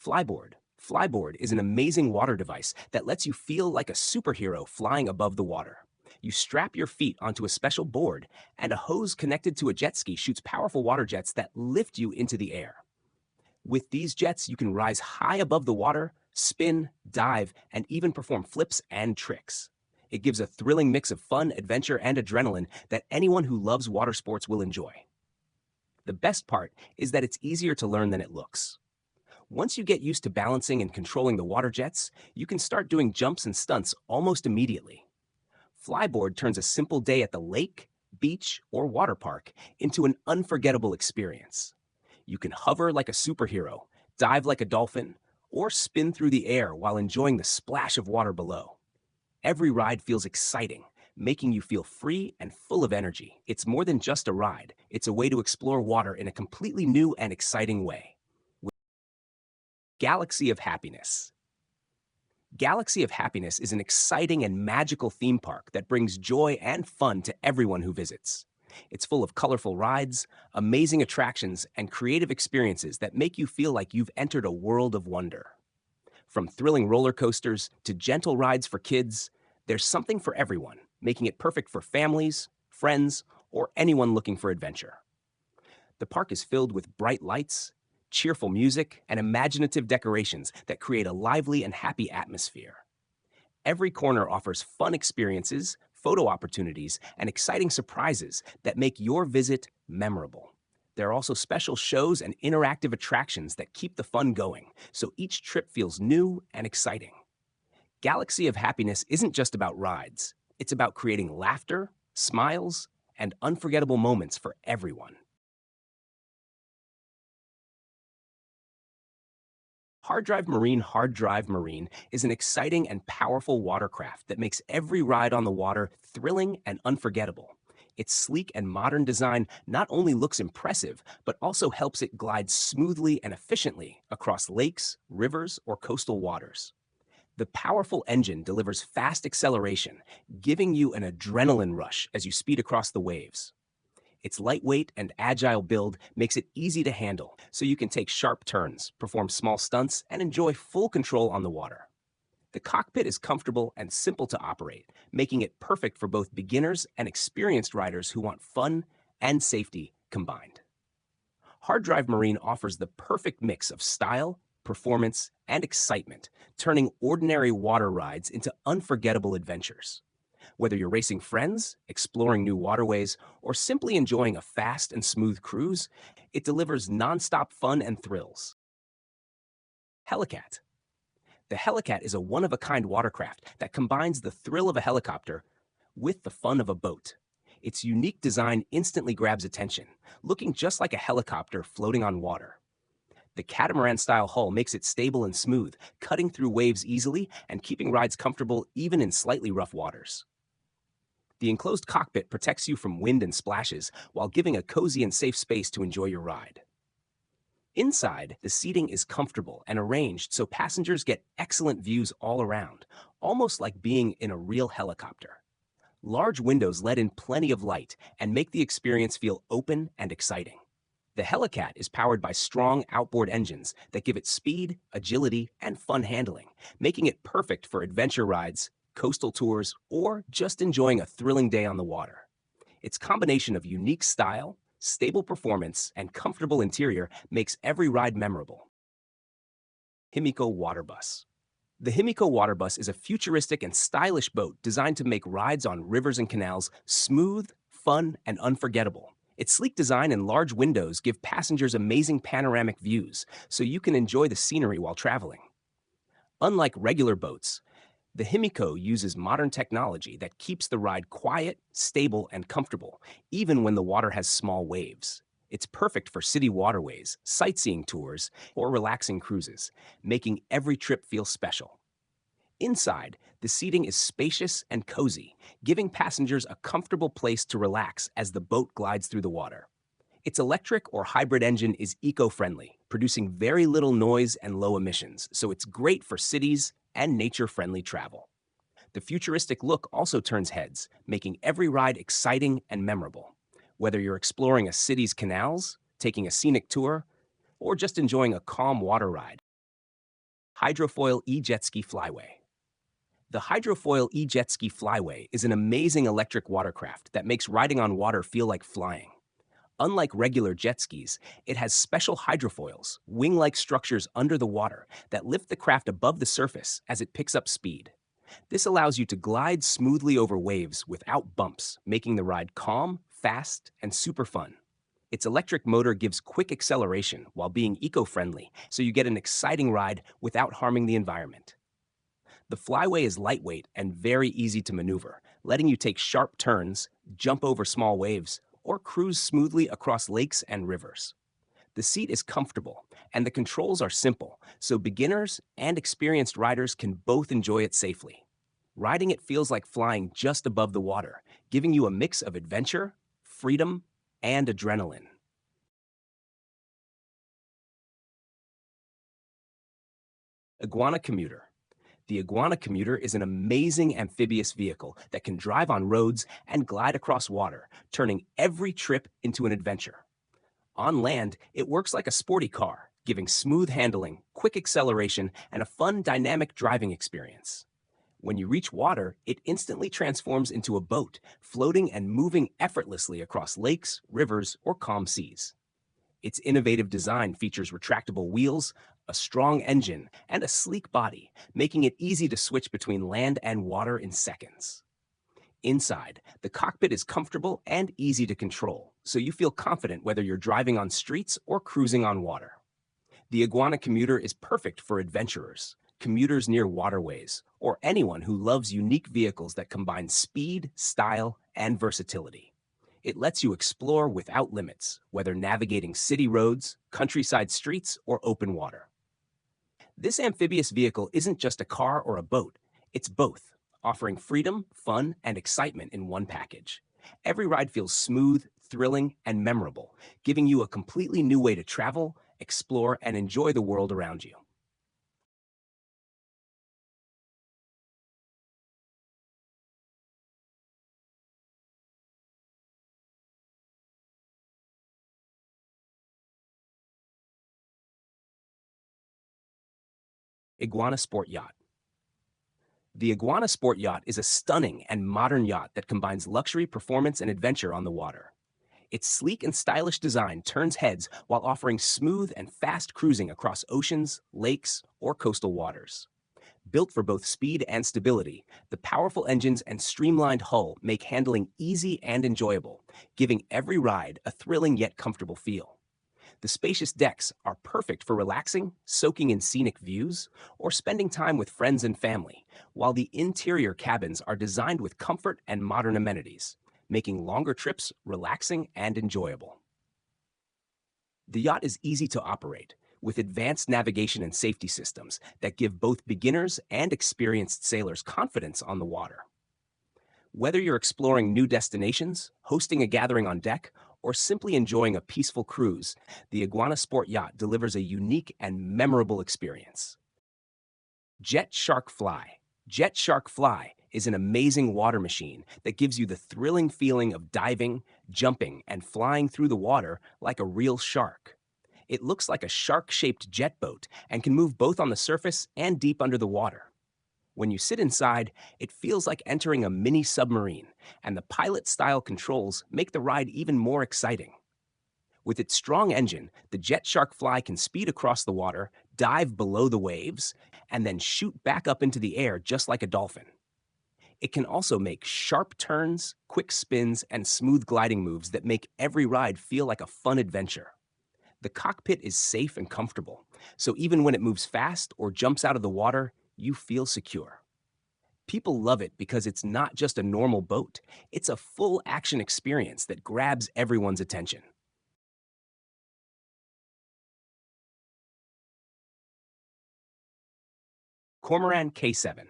Flyboard. Flyboard is an amazing water device that lets you feel like a superhero flying above the water. You strap your feet onto a special board, and a hose connected to a jet ski shoots powerful water jets that lift you into the air. With these jets, you can rise high above the water, spin, dive, and even perform flips and tricks. It gives a thrilling mix of fun, adventure, and adrenaline that anyone who loves water sports will enjoy. The best part is that it's easier to learn than it looks. Once you get used to balancing and controlling the water jets, you can start doing jumps and stunts almost immediately. Flyboard turns a simple day at the lake, beach, or water park into an unforgettable experience. You can hover like a superhero, dive like a dolphin, or spin through the air while enjoying the splash of water below. Every ride feels exciting, making you feel free and full of energy. It's more than just a ride, it's a way to explore water in a completely new and exciting way. Galaxy of Happiness. Galaxy of Happiness is an exciting and magical theme park that brings joy and fun to everyone who visits. It's full of colorful rides, amazing attractions, and creative experiences that make you feel like you've entered a world of wonder. From thrilling roller coasters to gentle rides for kids, there's something for everyone, making it perfect for families, friends, or anyone looking for adventure. The park is filled with bright lights, cheerful music, and imaginative decorations that create a lively and happy atmosphere. Every corner offers fun experiences, photo opportunities, and exciting surprises that make your visit memorable. There are also special shows and interactive attractions that keep the fun going, so each trip feels new and exciting. Galaxy of Happiness isn't just about rides. It's about creating laughter, smiles, and unforgettable moments for everyone. Hard Drive Marine is an exciting and powerful watercraft that makes every ride on the water thrilling and unforgettable. Its sleek and modern design not only looks impressive, but also helps it glide smoothly and efficiently across lakes, rivers, or coastal waters. The powerful engine delivers fast acceleration, giving you an adrenaline rush as you speed across the waves. Its lightweight and agile build makes it easy to handle, so you can take sharp turns, perform small stunts, and enjoy full control on the water. The cockpit is comfortable and simple to operate, making it perfect for both beginners and experienced riders who want fun and safety combined. Hard Drive Marine offers the perfect mix of style, performance, and excitement, turning ordinary water rides into unforgettable adventures. Whether you're racing friends, exploring new waterways, or simply enjoying a fast and smooth cruise, it delivers nonstop fun and thrills. Helicat. The Helicat is a one-of-a-kind watercraft that combines the thrill of a helicopter with the fun of a boat. Its unique design instantly grabs attention, looking just like a helicopter floating on water. The Catamaran-style hull makes it stable and smooth, cutting through waves easily and keeping rides comfortable even in slightly rough waters. The enclosed cockpit protects you from wind and splashes while giving a cozy and safe space to enjoy your ride. Inside, the seating is comfortable and arranged so passengers get excellent views all around, almost like being in a real helicopter. Large windows let in plenty of light and make the experience feel open and exciting. The Helicat is powered by strong outboard engines that give it speed, agility, and fun handling, making it perfect for adventure rides, coastal tours, or just enjoying a thrilling day on the water. Its combination of unique style, stable performance, and comfortable interior makes every ride memorable. Himiko Water Bus. The Himiko Water Bus is a futuristic and stylish boat designed to make rides on rivers and canals smooth, fun, and unforgettable. Its sleek design and large windows give passengers amazing panoramic views, so you can enjoy the scenery while traveling. Unlike regular boats, the Himiko uses modern technology that keeps the ride quiet, stable, and comfortable, even when the water has small waves. It's perfect for city waterways, sightseeing tours, or relaxing cruises, making every trip feel special. Inside, the seating is spacious and cozy, giving passengers a comfortable place to relax as the boat glides through the water. Its electric or hybrid engine is eco-friendly, producing very little noise and low emissions, so it's great for cities and nature-friendly travel. The futuristic look also turns heads, making every ride exciting and memorable. Whether you're exploring a city's canals, taking a scenic tour, or just enjoying a calm water ride, Hydrofoil e-jet ski flyway. The Hydrofoil e-jet ski flyway is an amazing electric watercraft that makes riding on water feel like flying. Unlike regular jet skis, it has special hydrofoils, wing-like structures under the water that lift the craft above the surface as it picks up speed. This allows you to glide smoothly over waves without bumps, making the ride calm, fast, and super fun. Its electric motor gives quick acceleration while being eco-friendly, so you get an exciting ride without harming the environment. The flyway is lightweight and very easy to maneuver, letting you take sharp turns, jump over small waves, or cruise smoothly across lakes and rivers. The seat is comfortable, and the controls are simple, so beginners and experienced riders can both enjoy it safely. Riding it feels like flying just above the water, giving you a mix of adventure, freedom, and adrenaline. Iguana Commuter. The Iguana Commuter is an amazing amphibious vehicle that can drive on roads and glide across water, turning every trip into an adventure. On land, it works like a sporty car, giving smooth handling, quick acceleration, and a fun dynamic driving experience. When you reach water, it instantly transforms into a boat, floating and moving effortlessly across lakes, rivers, or calm seas. Its innovative design features retractable wheels, a strong engine, and a sleek body, making it easy to switch between land and water in seconds. Inside, the cockpit is comfortable and easy to control, so you feel confident whether you're driving on streets or cruising on water. The Iguana Commuter is perfect for adventurers, commuters near waterways, or anyone who loves unique vehicles that combine speed, style, and versatility. It lets you explore without limits, whether navigating city roads, countryside streets, or open water. This amphibious vehicle isn't just a car or a boat, it's both, offering freedom, fun, and excitement in one package. Every ride feels smooth, thrilling, and memorable, giving you a completely new way to travel, explore, and enjoy the world around you. Iguana Sport Yacht. The Iguana Sport Yacht is a stunning and modern yacht that combines luxury, performance, and adventure on the water. Its sleek and stylish design turns heads while offering smooth and fast cruising across oceans, lakes, or coastal waters. Built for both speed and stability, the powerful engines and streamlined hull make handling easy and enjoyable, giving every ride a thrilling yet comfortable feel. The spacious decks are perfect for relaxing, soaking in scenic views, or spending time with friends and family, while the interior cabins are designed with comfort and modern amenities, making longer trips relaxing and enjoyable. The yacht is easy to operate, with advanced navigation and safety systems that give both beginners and experienced sailors confidence on the water. Whether you're exploring new destinations, hosting a gathering on deck, or simply enjoying a peaceful cruise, the Iguana Sport Yacht delivers a unique and memorable experience. Jet Shark Fly. Jet Shark Fly is an amazing water machine that gives you the thrilling feeling of diving, jumping, and flying through the water like a real shark. It looks like a shark-shaped jet boat and can move both on the surface and deep under the water. When you sit inside, it feels like entering a mini submarine, and the pilot-style controls make the ride even more exciting. With its strong engine, the Jet Shark Fly can speed across the water, dive below the waves, and then shoot back up into the air just like a dolphin. It can also make sharp turns, quick spins, and smooth gliding moves that make every ride feel like a fun adventure. The cockpit is safe and comfortable, so even when it moves fast or jumps out of the water, you feel secure. People love it because it's not just a normal boat, it's a full action experience that grabs everyone's attention. Cormoran K7.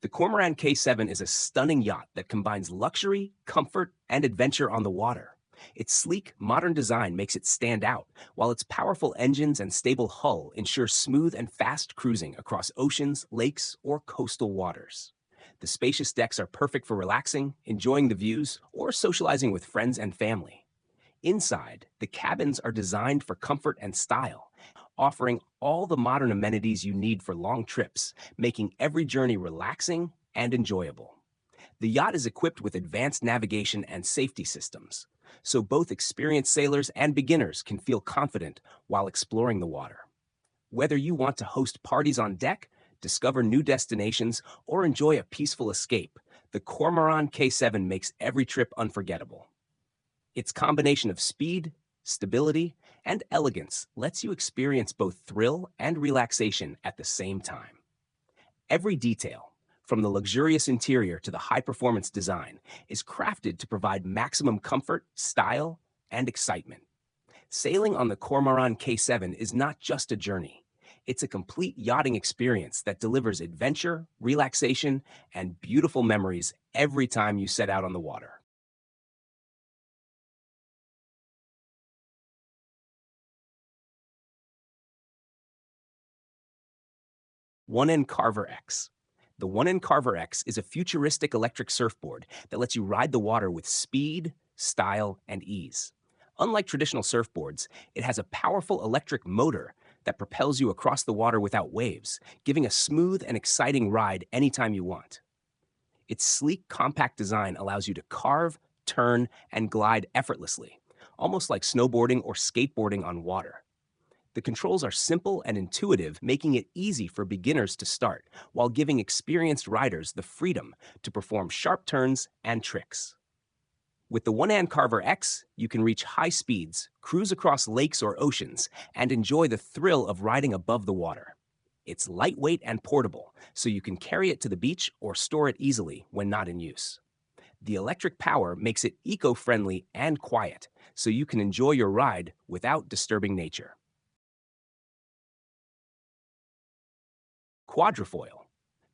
The Cormoran K7 is a stunning yacht that combines luxury, comfort, and adventure on the water. Its sleek, modern design makes it stand out, while its powerful engines and stable hull ensure smooth and fast cruising across oceans, lakes, or coastal waters. The spacious decks are perfect for relaxing, enjoying the views, or socializing with friends and family. Inside, the cabins are designed for comfort and style, offering all the modern amenities you need for long trips, making every journey relaxing and enjoyable. The yacht is equipped with advanced navigation and safety systems, so both experienced sailors and beginners can feel confident while exploring the water. Whether you want to host parties on deck, discover new destinations, or enjoy a peaceful escape, the Catamaran K7 makes every trip unforgettable. Its combination of speed, stability, and elegance lets you experience both thrill and relaxation at the same time. Every detail, from the luxurious interior to the high-performance design, is crafted to provide maximum comfort, style, and excitement. Sailing on the Catamaran K7 is not just a journey. It's a complete yachting experience that delivers adventure, relaxation, and beautiful memories every time you set out on the water. 1N Carver X. The 1N Carver X is a futuristic electric surfboard that lets you ride the water with speed, style, and ease. Unlike traditional surfboards, it has a powerful electric motor that propels you across the water without waves, giving a smooth and exciting ride anytime you want. Its sleek, compact design allows you to carve, turn, and glide effortlessly, almost like snowboarding or skateboarding on water. The controls are simple and intuitive, making it easy for beginners to start, while giving experienced riders the freedom to perform sharp turns and tricks. With the 1N Carver X, you can reach high speeds, cruise across lakes or oceans, and enjoy the thrill of riding above the water. It's lightweight and portable, so you can carry it to the beach or store it easily when not in use. The electric power makes it eco-friendly and quiet, so you can enjoy your ride without disturbing nature. Quadrofoil.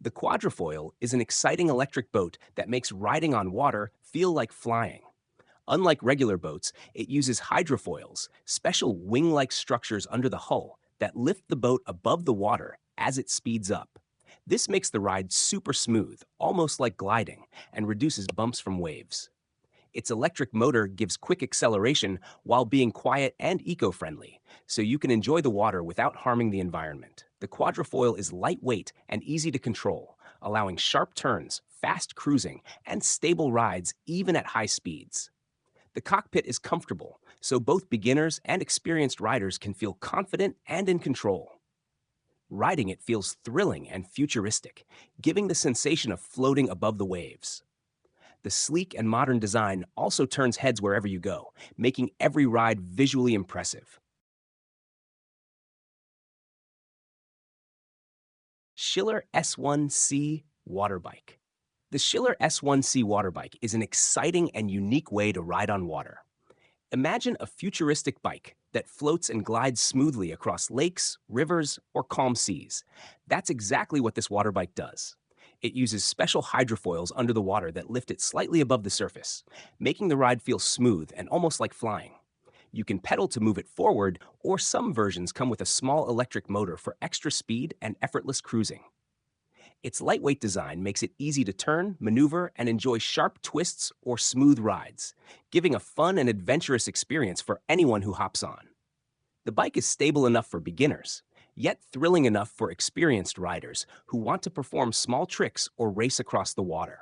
The Quadrofoil is an exciting electric boat that makes riding on water feel like flying. Unlike regular boats, it uses hydrofoils, special wing-like structures under the hull that lift the boat above the water as it speeds up. This makes the ride super smooth, almost like gliding, and reduces bumps from waves. Its electric motor gives quick acceleration while being quiet and eco-friendly, so you can enjoy the water without harming the environment. The Quadrofoil is lightweight and easy to control, allowing sharp turns, fast cruising, and stable rides even at high speeds. The cockpit is comfortable, so both beginners and experienced riders can feel confident and in control. Riding it feels thrilling and futuristic, giving the sensation of floating above the waves. The sleek and modern design also turns heads wherever you go, making every ride visually impressive. Schiller S1C Water Bike. The Schiller S1C water bike is an exciting and unique way to ride on water. Imagine a futuristic bike that floats and glides smoothly across lakes, rivers, or calm seas. That's exactly what this water bike does. It uses special hydrofoils under the water that lift it slightly above the surface, making the ride feel smooth and almost like flying. You can pedal to move it forward, or some versions come with a small electric motor for extra speed and effortless cruising. Its lightweight design makes it easy to turn, maneuver, and enjoy sharp twists or smooth rides, giving a fun and adventurous experience for anyone who hops on. The bike is stable enough for beginners, yet thrilling enough for experienced riders who want to perform small tricks or race across the water.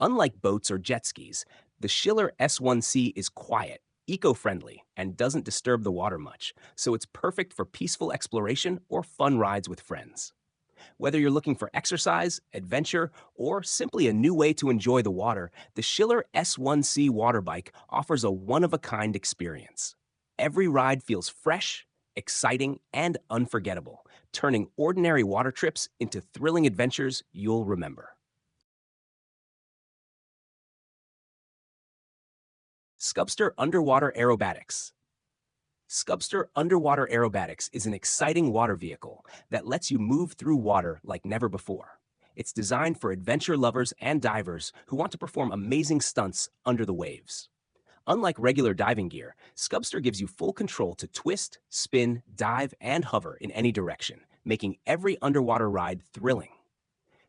Unlike boats or jet skis, the Schiller S1C is quiet, eco-friendly, and doesn't disturb the water much, so it's perfect for peaceful exploration or fun rides with friends. Whether you're looking for exercise, adventure, or simply a new way to enjoy the water, the Schiller S1C water bike offers a one-of-a-kind experience. Every ride feels fresh, exciting, and unforgettable, turning ordinary water trips into thrilling adventures you'll remember. Scubster Underwater Aerobatics. Scubster Underwater Aerobatics is an exciting water vehicle that lets you move through water like never before. It's designed for adventure lovers and divers who want to perform amazing stunts under the waves. Unlike regular diving gear, Scubster gives you full control to twist, spin, dive, and hover in any direction, making every underwater ride thrilling.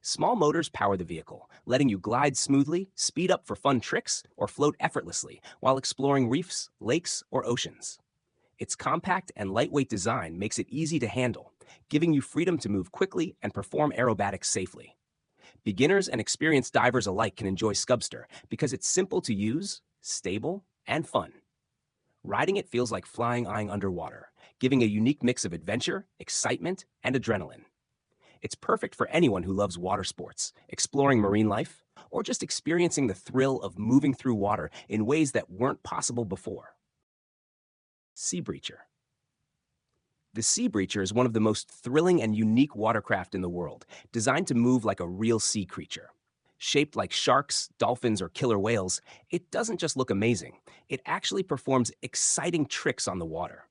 Small motors power the vehicle, letting you glide smoothly, speed up for fun tricks, or float effortlessly while exploring reefs, lakes, or oceans. Its compact and lightweight design makes it easy to handle, giving you freedom to move quickly and perform aerobatics safely. Beginners and experienced divers alike can enjoy Scubster because it's simple to use, stable, and fun. Riding it feels like flying underwater, giving a unique mix of adventure, excitement, and adrenaline. It's perfect for anyone who loves water sports, exploring marine life, or just experiencing the thrill of moving through water in ways that weren't possible before. Seabreacher. The Seabreacher is one of the most thrilling and unique watercraft in the world, designed to move like a real sea creature. Shaped like sharks, dolphins, or killer whales, it doesn't just look amazing, it actually performs exciting tricks on the water.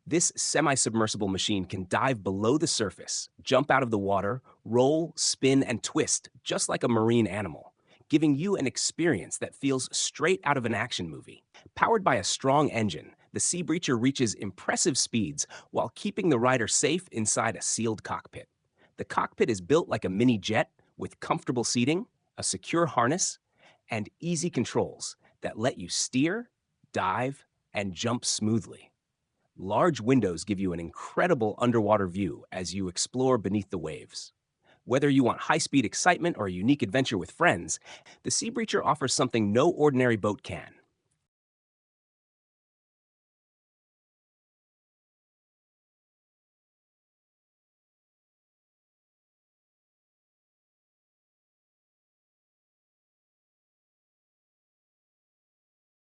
This semi-submersible machine can dive below the surface, jump out of the water, roll, spin, and twist just like a marine animal, giving you an experience that feels straight out of an action movie. Powered by a strong engine, the Seabreacher reaches impressive speeds while keeping the rider safe inside a sealed cockpit. The cockpit is built like a mini jet with comfortable seating, a secure harness, and easy controls that let you steer, dive, and jump smoothly. Large windows give you an incredible underwater view as you explore beneath the waves. Whether you want high-speed excitement or a unique adventure with friends, the Seabreacher offers something no ordinary boat can.